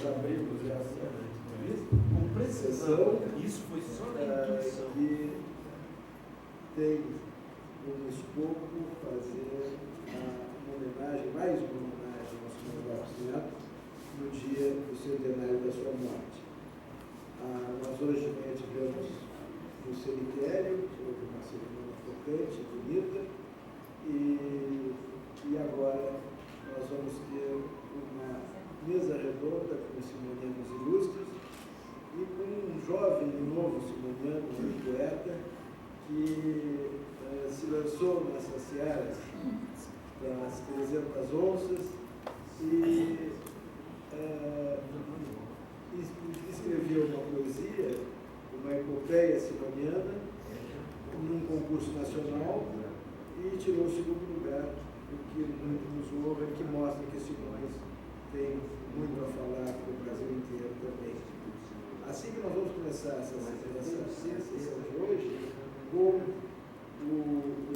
nós abrimos essa com precisão. Isso foi só da intuição. Que tem como escopo fazer uma homenagem, mais uma homenagem ao Senhor Lopes Neto, no dia do centenário da sua morte. Nós hoje de manhã tivemos no cemitério, houve uma cerimônia importante, bonita, e agora nós vamos ter uma mesa redonda com simonianos ilustres e com um jovem e novo simoniano, um poeta, que se lançou nessas searas das 300 onças e escreveu uma poesia, uma epopeia simoniana, num concurso nacional e tirou o segundo lugar, o que muito nos honra e que mostra que Simões tem muito a falar para o Brasil inteiro também. Assim que nós vamos começar essa sessão de hoje, com o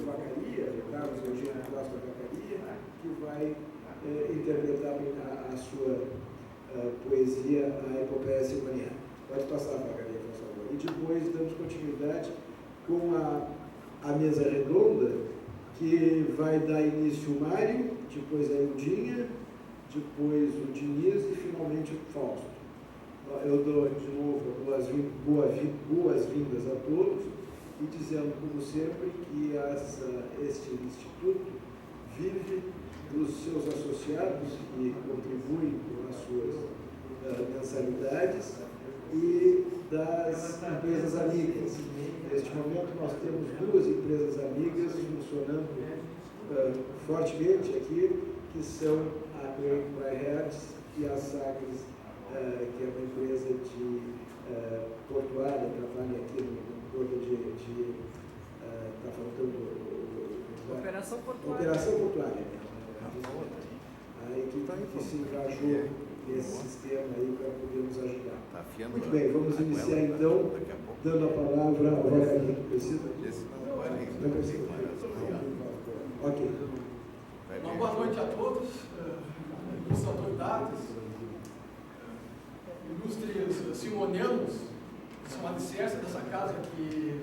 Vacaria, o Carlos Eugênio Costa Vacaria, que vai interpretar a sua poesia, a epopeia simoniana. Pode passar, Vacaria, por favor. E depois damos continuidade com a mesa redonda, que vai dar início o Mário, depois a Eudinha, depois o Diniz e finalmente o Fausto. Eu dou de novo boas-vindas a todos e dizendo, como sempre, que este instituto vive dos seus associados que contribuem com as suas mensalidades e das empresas amigas. Neste momento nós temos 2 empresas amigas funcionando fortemente aqui, que são a Freihertz e a Sagres, que é uma empresa de portuária, trabalha aqui no porto está faltando Operação Portuária. Operação Portuária. A equipe que se engajou nesse sistema aí para poder nos ajudar. Muito bem, vamos iniciar então, dando a palavra ao Vacaria. Precisa? Não precisa. Ok. Uma boa noite a todos, ilustres autoridades, ilustres simonianos, que são alicerces dessa casa que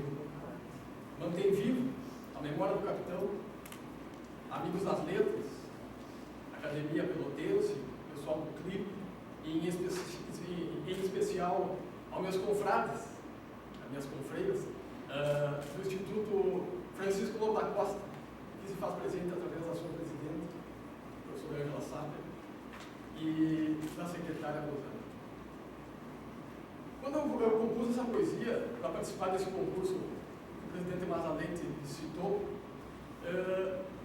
mantém vivo a memória do capitão, amigos das letras, Academia Peloteiros, pessoal do clipe, e em especial aos meus confrades, às minhas confreiras, do Instituto Francisco Lobo da Costa, que se faz presente através da sua presidente, professora Angela Saper, e da secretária Rosana. Quando eu compus essa poesia, para participar desse concurso que o presidente Mazalente citou,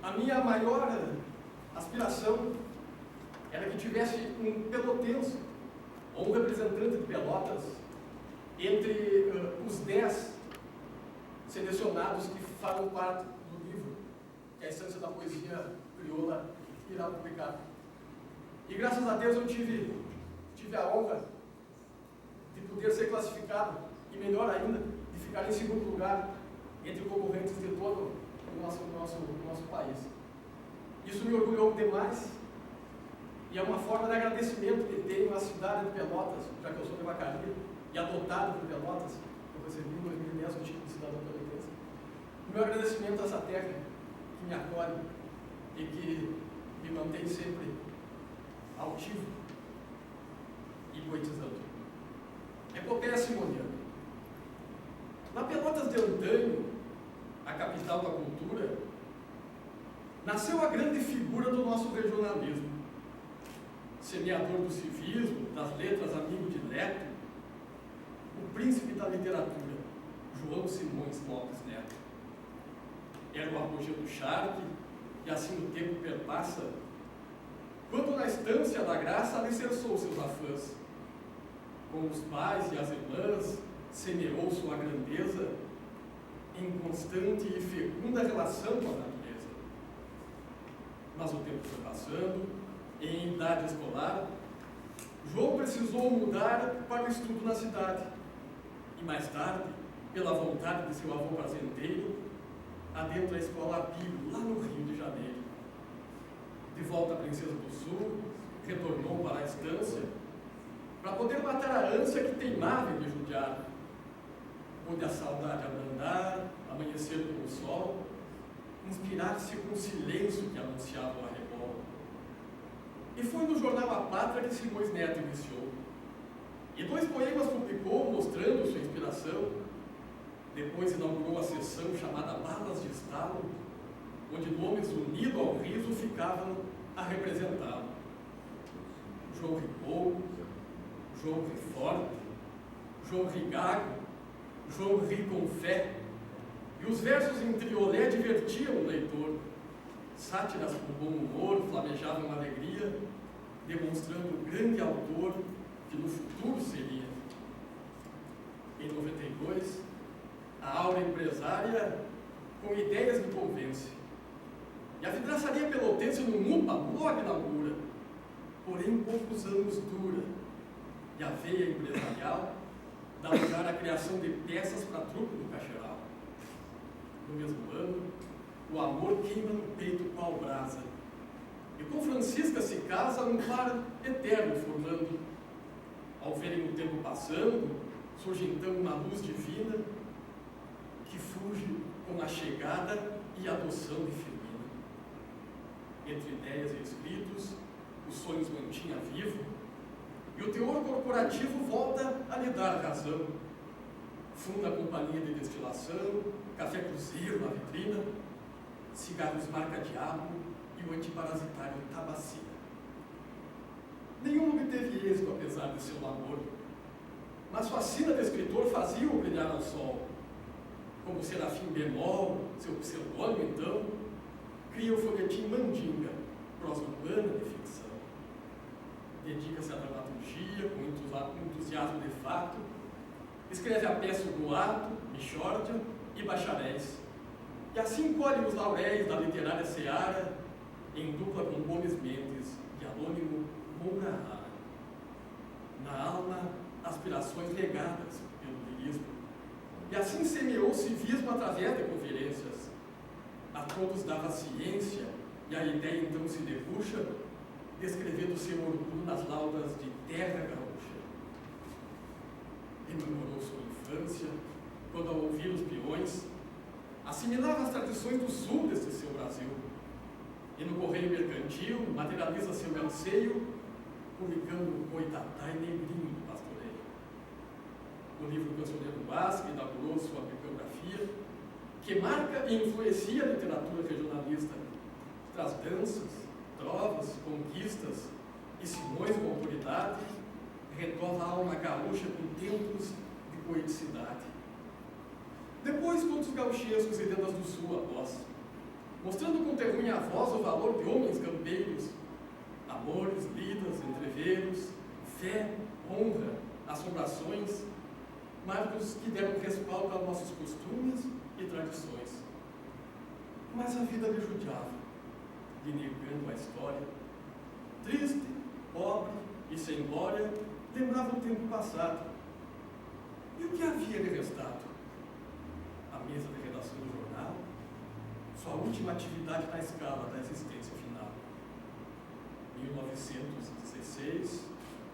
a minha maior aspiração era que tivesse um pelotense, ou um representante de Pelotas, entre os 10 selecionados que fazem parte do livro, que é a Essência da Poesia Crioula, que irá publicar. E graças a Deus eu tive a honra de poder ser classificado, e melhor ainda, de ficar em segundo lugar entre concorrentes de todo o nosso país. Isso me orgulhou demais, e é uma forma de agradecimento que tenho à cidade de Pelotas, já que eu sou de Vacaria, e adotado por Pelotas, eu recebi em 2010 o título de cidadão pelotense. O meu agradecimento a essa terra que me acolhe e que me mantém sempre altivo e poetizando. Epopeia simoniana. Na Pelotas de antanho, a capital da cultura, nasceu a grande figura do nosso regionalismo, semeador do civismo, das letras, amigo dileto, o príncipe da literatura, João Simões Lopes Neto. Era o apogeu do charque, e assim o tempo perpassa, quando na estância da graça alicerçou seus afãs. Com os pais e as irmãs, semeou sua grandeza em constante e fecunda relação com a natureza. Mas o tempo foi passando, em idade escolar, João precisou mudar para o estudo na cidade. E mais tarde, pela vontade de seu avô fazendeiro, adentra a escola Pio, lá no Rio de Janeiro. De volta à Princesa do Sul, retornou para a estância para poder matar a ânsia que teimava em lhe judiar. Pôde a saudade abrandar, amanhecer com o sol, inspirar-se com o silêncio que anunciava o arrebol. E foi no jornal A Pátria que Simões Neto iniciou. E 2 poemas publicou mostrando sua inspiração. Depois inaugurou a sessão chamada Balas de Estalo, onde nomes unidos ao riso ficavam a representá-lo. João Ripou, João Riforte, João Rigago, João Ri com Fé, e os versos em triolé divertiam o leitor. Sátiras com bom humor flamejavam alegria, demonstrando o grande autor que no futuro seria. Em 92, a aura empresária com ideias me convence. E a vidraçaria pelotense no MUPA logo inaugura, porém poucos anos dura, e a veia empresarial dá lugar à criação de peças para truco do caixeral. No mesmo ano, o amor queima no peito qual brasa, e com Francisca se casa um par eterno formando. Ao verem o tempo passando, surge então uma luz divina que fuge com a chegada e adoção de Firmina. Entre ideias e escritos, os sonhos mantinha vivo, e o teor corporativo volta a lhe dar razão. Funda a companhia de destilação, café cruzeiro na vitrina, cigarros marca Diabo e o antiparasitário Tabacina. Nenhum obteve êxito apesar de seu labor, mas sua sina de escritor fazia-o brilhar ao sol. Como Serafim Bemol, seu pseudônimo então, cria o folhetim Mandinga, prosa urbana de ficção. Dedica-se à dramaturgia com entusiasmo de fato, escreve a peça do ato, Michórdia e Bacharéis, e assim colhe os lauréis da literária seara, em dupla com Gomes Mendes e anônimo Moura Rara. Na alma, aspirações legadas pelo lirismo, e assim semeou o civismo através de conferências. A todos dava ciência, e a ideia então se debuxa, descrevendo seu orgulho nas laudas de terra gaúcha. Rememorou sua infância, quando ao ouvir os peões, assimilava as tradições do sul deste seu Brasil, e no correio mercantil materializa seu anseio, publicando o Coitatá e Negrinho do Pastoreio. O livro Cancioneiro Basque inaugurou sua bibliografia, que marca e influencia a literatura regionalista. Traz danças, trovas, conquistas e Simões com autoridade, retoma a alma gaúcha com tempos de poeticidade. Depois, contos gauchescos e lendas do sul após, mostrando com terrunha a voz o valor de homens campeiros, amores, lidas, entreveros, fé, honra, assombrações, marcos que deram respaldo a nossos costumes e tradições. Mas a vida lhe judiava, lhe negando a história. Triste, pobre e sem glória, lembrava o tempo passado. E o que havia de restado? A mesa de redação do jornal, sua última atividade na escala da existência final. 1916,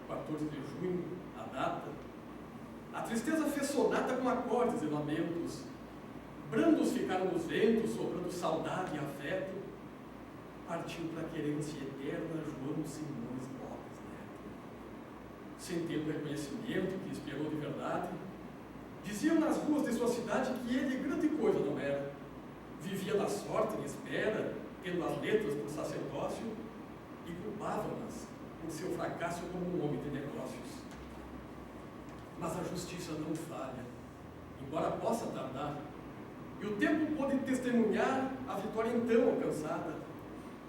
14 de junho, a data. A tristeza fez sonata com acordes e lamentos. Brandos ficaram nos ventos, sobrando saudade e afeto. Partiu para a querência eterna João Simões Lopes Neto. Sem ter o reconhecimento que esperou de verdade, diziam nas ruas de sua cidade que ele grande coisa não era. Vivia da sorte em espera, tendo as letras por sacerdócio, e culpavam-nas por seu fracasso como um homem de negócios. Mas a justiça não falha, embora possa tardar, e o tempo pôde testemunhar a vitória então alcançada.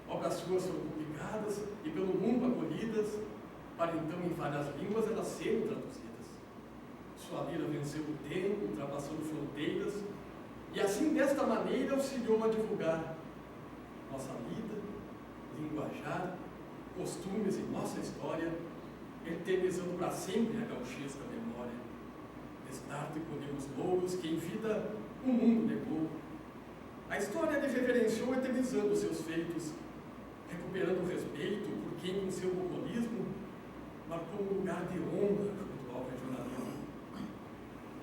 Obras suas foram publicadas e pelo mundo acolhidas, para então em várias línguas elas serem traduzidas. Sua lira venceu o tempo, ultrapassando fronteiras, e assim desta maneira auxiliou a divulgar nossa vida, linguajar, costumes e nossa história, eternizando para sempre a gauchesca memória. Destarte colhemos louros que em vida o mundo negou. A história lhe reverenciou eternizando seus feitos, recuperando o respeito por quem com seu bucolismo marcou um lugar de honra junto ao regionalismo.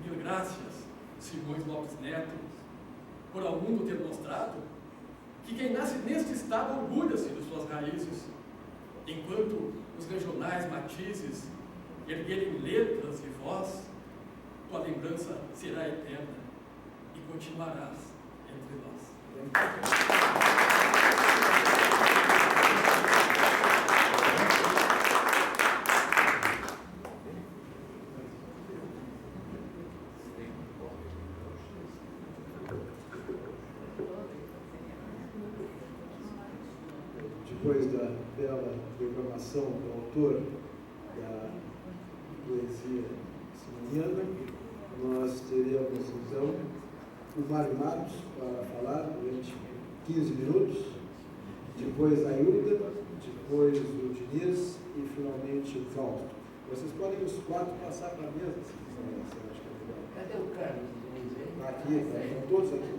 Mil graças, Simões Lopes Neto, por ao mundo ter mostrado que quem nasce neste estado orgulha-se de suas raízes, enquanto os regionais matizes erguerem letras e voz, tua lembrança será eterna e continuarás entre nós. Depois da bela declamação do autor da poesia simoniana, nós teremos então o Mário Matos para falar durante 15 minutos, depois a Hilda, depois o Diniz e finalmente o Fausto. Vocês podem os quatro passar para a mesa, se quiserem, você acha que é legal. Cadê o Carlos? Está aqui, estão todos aqui.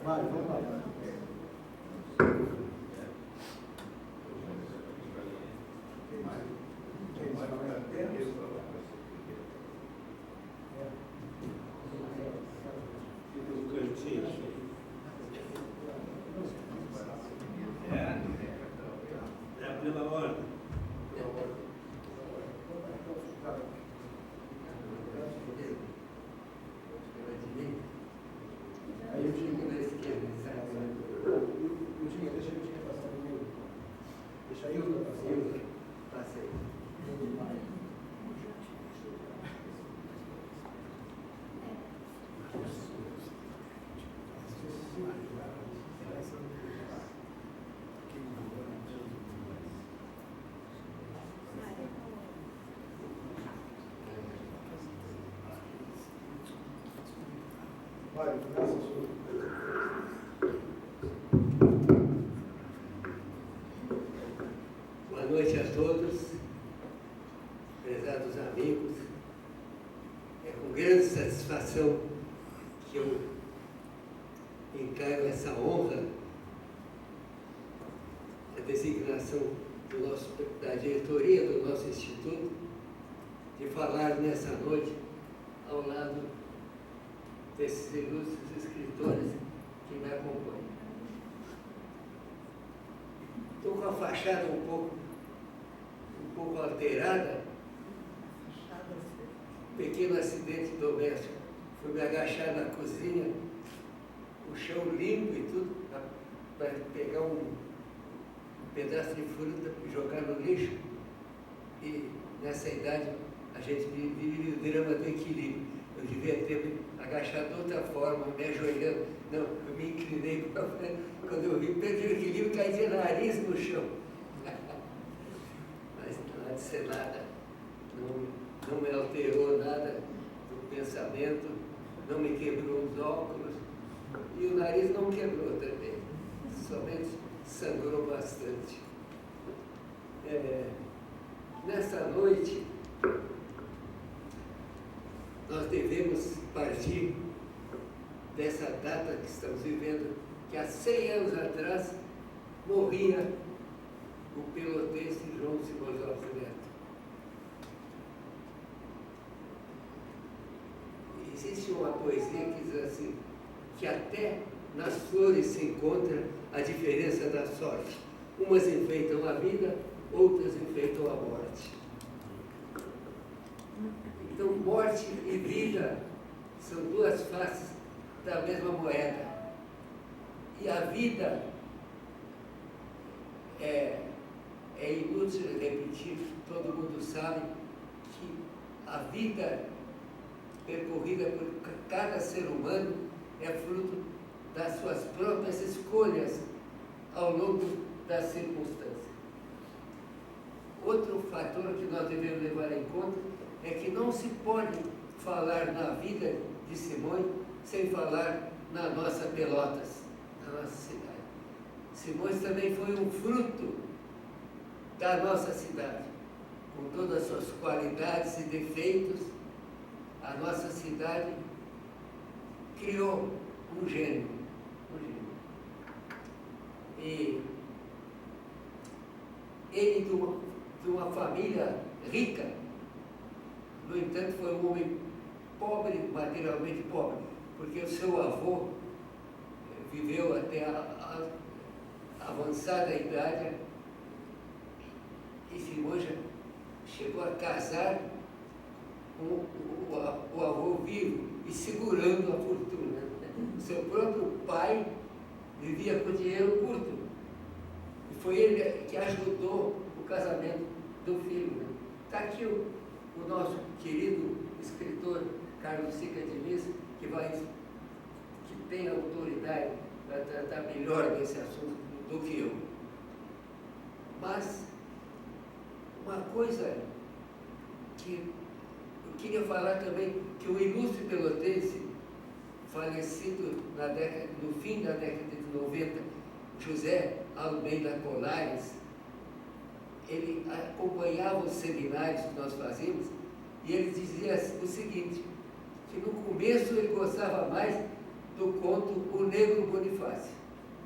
Mário, vamos lá. Pela ordem. Aí o Dinho na esquerda. O Dinho, deixa o Dinho passar primeiro. Deixa a Hilda passar. Passei. Vai, começa a sua. Boa noite a todos, prezados amigos. É com grande satisfação que eu encaro essa honra, a designação da diretoria do nosso Instituto, de falar nessa noite ao lado desses ilustres escritores que me acompanham. Estou com a fachada um pouco alterada. Pequeno acidente doméstico. Fui me agachar na cozinha, o chão limpo e tudo, para pegar um pedaço de fruta e jogar no lixo. E nessa idade a gente vive o drama do equilíbrio. Eu devia ter me agachado de outra forma, me ajoelhando. Não, eu me inclinei para frente. Quando eu vi, perdi o equilíbrio e caí de nariz no chão. Mas não há de ser nada. Não me alterou nada do pensamento, não me quebrou os óculos. E o nariz não quebrou também. Somente sangrou bastante. Nessa noite, nós devemos partir dessa data que estamos vivendo, que há 100 anos atrás morria o pelotense João Simões Lopes Neto. Existe uma poesia que diz assim, que até nas flores se encontra a diferença da sorte. Umas enfeitam a vida, outras enfeitam a morte. Então, morte e vida são duas faces da mesma moeda. E a vida é inútil repetir, todo mundo sabe que a vida percorrida por cada ser humano é fruto das suas próprias escolhas ao longo das circunstâncias. Outro fator que nós devemos levar em conta é que não se pode falar na vida de Simões sem falar na nossa Pelotas, na nossa cidade. Simões também foi um fruto da nossa cidade, com todas as suas qualidades e defeitos. A nossa cidade criou um gênio. E ele, de uma família rica. No entanto, foi um homem pobre, materialmente pobre, porque o seu avô viveu até a avançada idade e Simões chegou a casar com o avô vivo e segurando a fortuna. O seu próprio pai vivia com dinheiro curto. E foi ele que ajudou o casamento do filho. Está aqui o nosso querido escritor Carlos Sica Diniz, que tem autoridade para tratar melhor desse assunto do que eu. Mas uma coisa que eu queria falar também, que o ilustre pelotense, falecido no fim da década de 90, José Almeida Colares, ele acompanhava os seminários que nós fazíamos e ele dizia o seguinte, que no começo ele gostava mais do conto O Negro Bonifácio,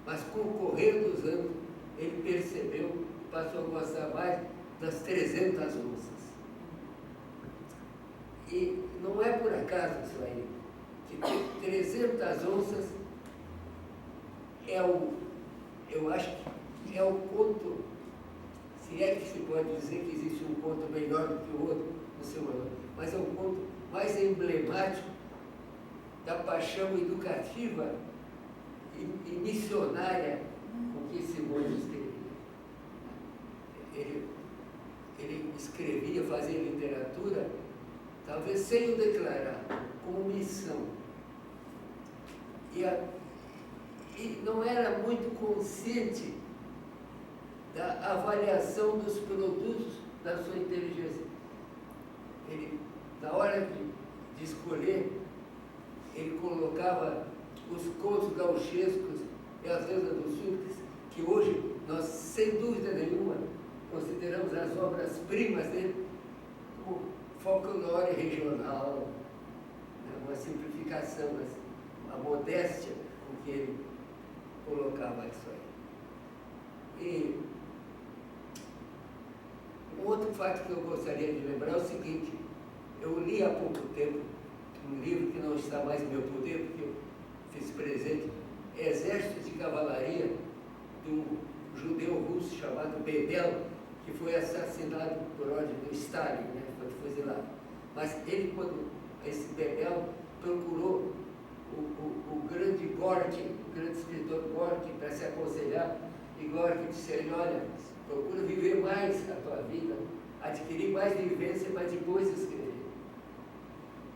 mas com o correr dos anos ele percebeu, passou a gostar mais das 300 onças. E não é por acaso isso aí, que 300 onças eu acho que é o conto, se é que se pode dizer que existe um conto melhor do que o outro no seu valor, mas é o conto mais emblemático da paixão educativa e missionária com que Simões escrevia. Ele escrevia, fazia literatura, talvez sem o declarar, como missão. E não era muito consciente da avaliação dos produtos da sua inteligência. Ele, na hora de escolher, ele colocava os contos gauchescos e as lendas do sul, que hoje nós, sem dúvida nenhuma, consideramos as obras-primas dele como folclore regional, uma simplificação, uma modéstia com que ele colocava isso aí. E um outro fato que eu gostaria de lembrar é o seguinte, eu li há pouco tempo um livro que não está mais no meu poder, porque eu fiz presente, Exército de Cavalaria, de um judeu russo chamado Bedel, que foi assassinado por ordem do Stalin, né? Foi fuzilado. Mas ele, quando esse Bedel procurou o grande Gorky, o grande escritor Gorky, para se aconselhar, e Gorky disse a ele, olha, procura viver mais a tua vida, adquirir mais vivência para depois escrever.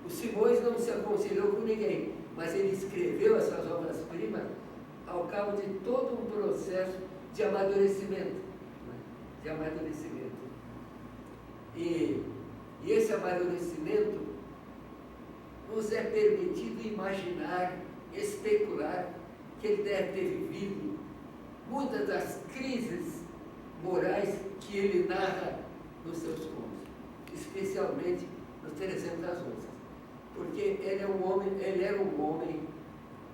O Simões não se aconselhou com ninguém, mas ele escreveu essas obras-primas ao cabo de todo um processo de amadurecimento. De amadurecimento. E esse amadurecimento nos é permitido imaginar, especular que ele deve ter vivido muitas das crises morais que ele narra nos seus contos, especialmente nos 300 onças. Porque ele era um homem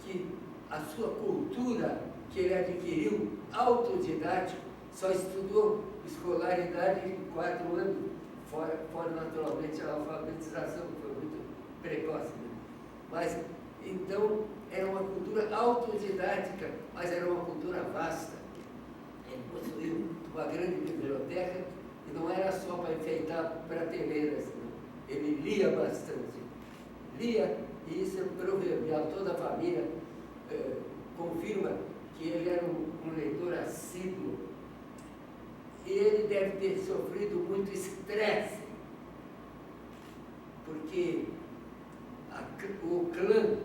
que a sua cultura que ele adquiriu autodidático, só estudou escolaridade em 4 anos, fora naturalmente a alfabetização, que foi muito precoce. Né? Mas, então, era uma cultura autodidática, mas era uma cultura vasta. Ele possuía uma grande biblioteca e não era só para enfeitar prateleiras, né? Ele lia bastante. Lia, e isso é proverbial, toda a família confirma que ele era um leitor assíduo. E ele deve ter sofrido muito estresse, porque o clã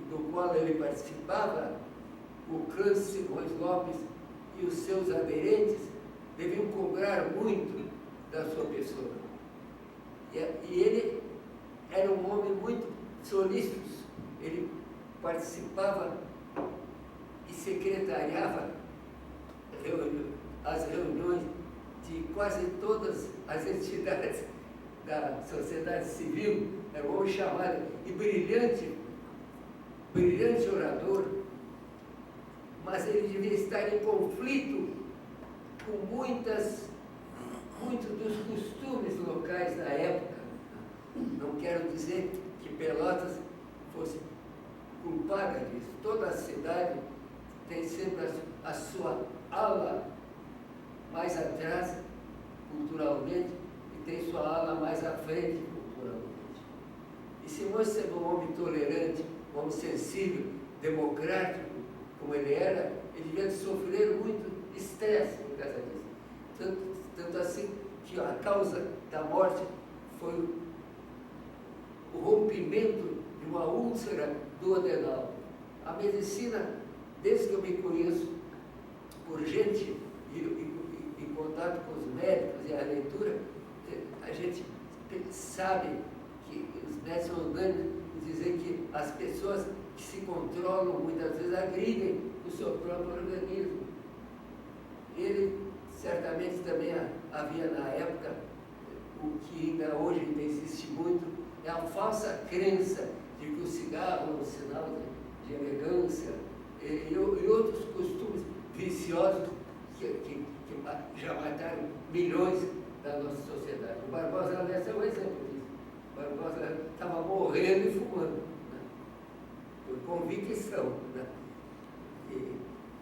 do qual ele participava, o clã Simões Lopes e os seus aderentes, deviam cobrar muito da sua pessoa. E ele era um homem muito solícito, ele participava e secretariava as reuniões de quase todas as entidades da sociedade civil, era um homem chamado e brilhante orador, mas ele devia estar em conflito com muitos dos costumes locais da época. Não quero dizer que Pelotas fosse culpada disso. Toda a cidade tem sempre a sua ala mais atrás, culturalmente, e tem sua ala mais à frente, culturalmente. E Simões, sendo um homem tolerante, um homem sensível, democrático, como ele era, ele devia sofrer muito estresse por causa disso. Tanto assim que a causa da morte foi o rompimento de uma úlcera do adenal. A medicina, desde que eu me conheço, por gente e contato com os médicos e a leitura, a gente sabe que os médicos são unânimes em dizer que as pessoas que se controlam muitas vezes agridem o seu próprio organismo. Ele certamente também havia na época, o que ainda hoje ainda existe muito, é a falsa crença de que o cigarro é um sinal de elegância e outros costumes viciosos que já mataram milhões da nossa sociedade. O Barbosa Lessa é um exemplo disso. O Barbosa estava morrendo e fumando, né? Por convicção. Né?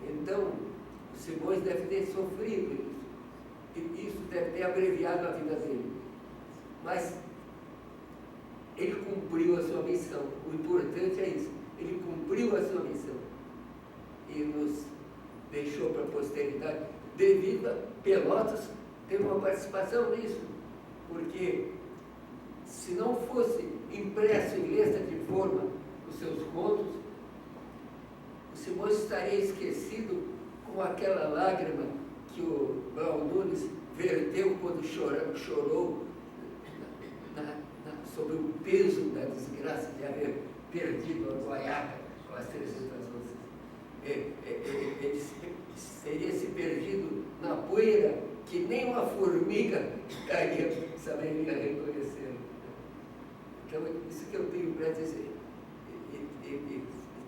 Então, o Simões deve ter sofrido isso. E isso deve ter abreviado a vida dele. Mas ele cumpriu a sua missão. O importante é isso. Ele cumpriu a sua missão. E nos deixou para a posteridade, devido a Pelotas ter uma participação nisso. Porque se não fosse impresso em letra de forma os seus contos, o Simões estaria esquecido com aquela lágrima que o Brau Nunes verteu quando chorou sobre o peso da desgraça de haver perdido a Guaiaca com as 300 onças. Ele teria se perdido na poeira que nem uma formiga saberia reconhecê-lo. Então, isso que eu tenho para dizer.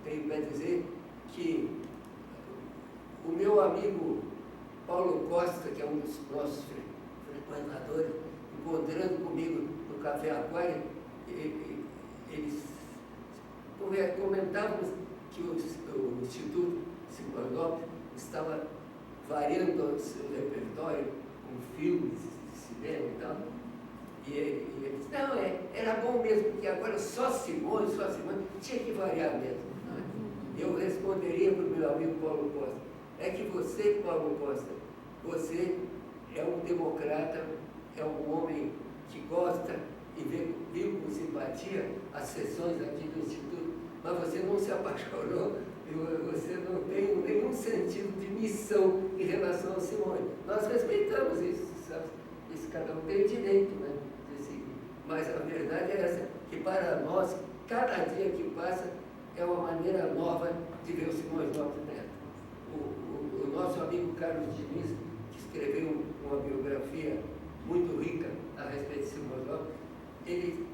Tenho para dizer que o meu amigo Paulo Costa, que é um dos nossos frequentadores, encontrando comigo no Café Aquário, eles comentavam que o Instituto Simões Lopes estava variando o seu repertório com filmes de cinema e tal. E ele disse, não, era bom mesmo, porque agora só Simões, tinha que variar mesmo. Eu responderia para o meu amigo Paulo Costa, é que você, Paulo Costa, você é um democrata, é um homem que gosta e viu com simpatia as sessões aqui do Instituto, mas você não se apaixonou, você não tem nenhum sentido de missão em relação ao Simões. Nós respeitamos isso, sabe? Isso cada um tem direito, né? Mas a verdade é essa, que para nós, cada dia que passa é uma maneira nova de ver o Simões Lopes Neto. O nosso amigo Carlos Diniz, que escreveu uma biografia muito rica a respeito de Simões Lopes, ele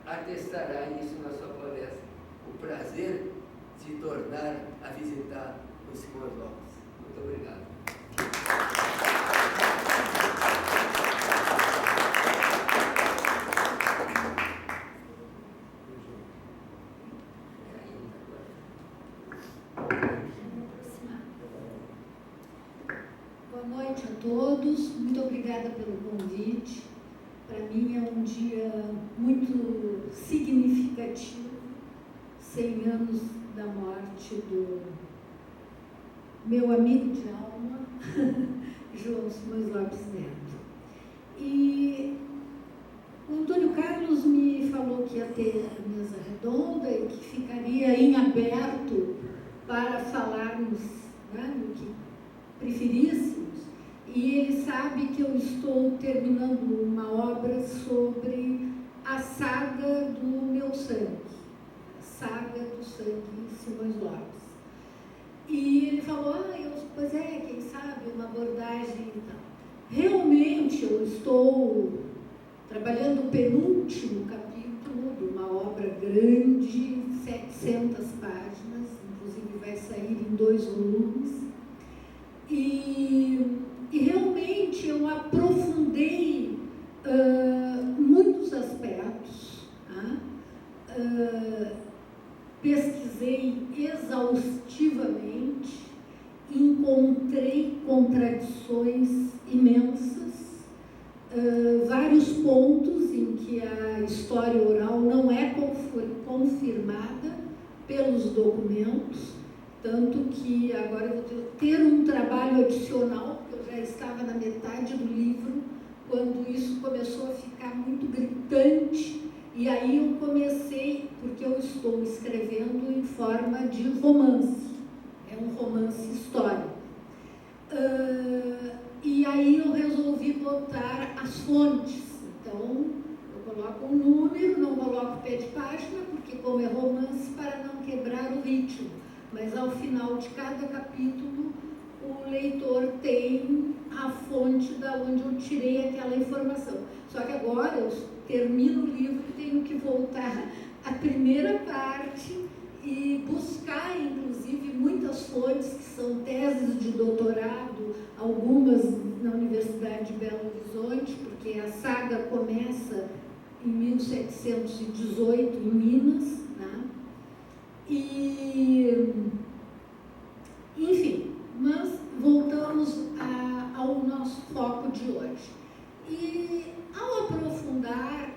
atestará isso na sua palestra. O prazer de tornar a visitar o Simões Lopes. Muito obrigado. Boa noite a todos, muito obrigada pelo convite. Para mim é um dia muito significativo, 100 anos da morte do meu amigo de alma, João Simões Lopes Neto. E o Antônio Carlos me falou que ia ter a mesa redonda e que ficaria em aberto para falarmos, né, no que preferíssemos. E ele sabe que eu estou terminando uma obra sobre a saga do meu sangue, a saga do sangue Simões Lopes. E ele falou, pois é, quem sabe, uma abordagem e tal. Realmente eu estou trabalhando o penúltimo capítulo de uma obra grande, 700 páginas, inclusive vai sair em 2 volumes. E realmente eu aprofundei muitos aspectos, tá? Pesquisei exaustivamente, encontrei contradições imensas, vários pontos em que a história oral não é confirmada pelos documentos, tanto que agora eu vou ter um trabalho adicional, porque eu já estava na metade do livro, quando isso começou a ficar muito gritante, e aí eu comecei, porque eu estou escrevendo em forma de romance, é um romance histórico. E aí eu resolvi botar as fontes, então eu coloco um número, não coloco pé de página, porque como é romance, para não quebrar o ritmo, mas ao final de cada capítulo o leitor tem a fonte da onde eu tirei aquela informação. Só que agora eu termino o livro e tenho que voltar à primeira parte e buscar, inclusive, muitas fontes que são teses de doutorado, algumas na Universidade de Belo Horizonte, porque a saga começa em 1718 em Minas, né? E, enfim, mas voltamos ao nosso foco de hoje. E ao aprofundar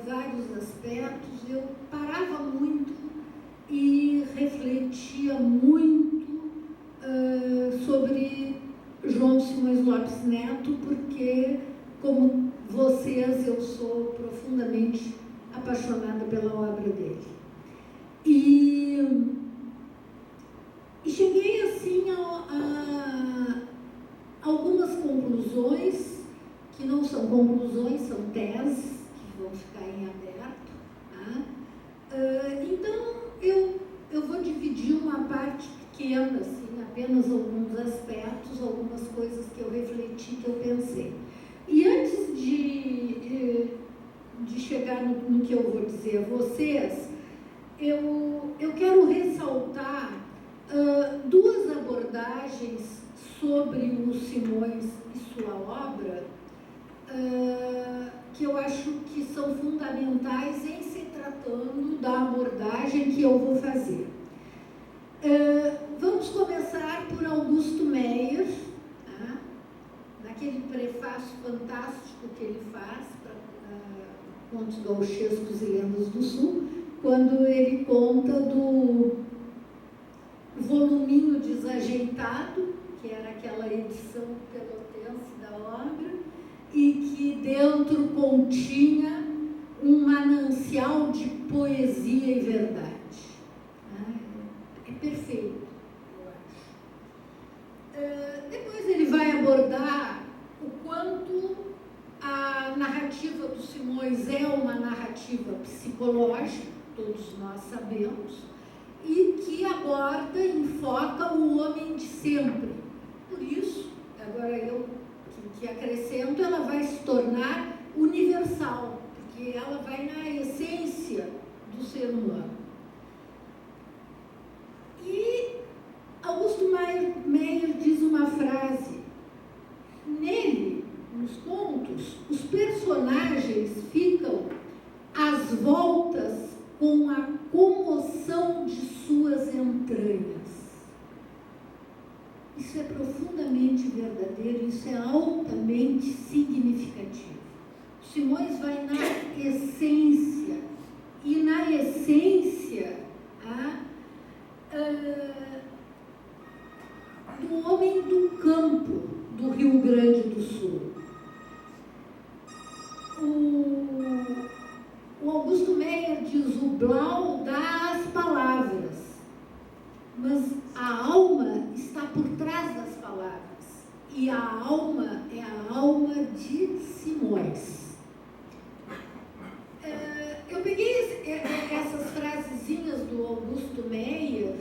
vários aspectos, eu parava muito e refletia muito sobre João Simões Lopes Neto, porque, como vocês, eu sou profundamente apaixonada pela obra dele. E cheguei assim a algumas conclusões, que não são conclusões, são teses, que vão ficar em aberto. Tá? Então, eu vou dividir uma parte pequena, assim, apenas alguns aspectos, algumas coisas que eu refleti, que eu pensei. E antes de chegar no que eu vou dizer a vocês, eu quero ressaltar duas abordagens sobre o Simões e sua obra, que eu acho que são fundamentais em se tratando da abordagem que eu vou fazer. Vamos começar por Augusto Meyer, tá? Naquele prefácio fantástico que ele faz para Contos Gauchescos e Lendas do Sul, quando ele conta do voluminho desajeitado, que era aquela edição pelotense da obra, e que dentro continha um manancial de poesia e verdade. É perfeito, eu acho. Depois ele vai abordar o quanto a narrativa do Simões é uma narrativa psicológica, todos nós sabemos, e que aborda, enfoca o homem de sempre. Por isso, agora eu que acrescento, ela vai se tornar universal, porque ela vai na essência do ser humano. E Augusto Meyer diz uma frase: nele, nos contos, os personagens ficam às voltas com a comoção de suas entranhas. Isso é profundamente verdadeiro, isso é altamente significativo. Simões vai na essência, e na essência do homem do campo do Rio Grande do Sul. O Augusto Meyer diz: o Blau dá as palavras, mas a alma está por trás das palavras, e a alma é a alma de Simões. Eu peguei essas frasezinhas do Augusto Meyer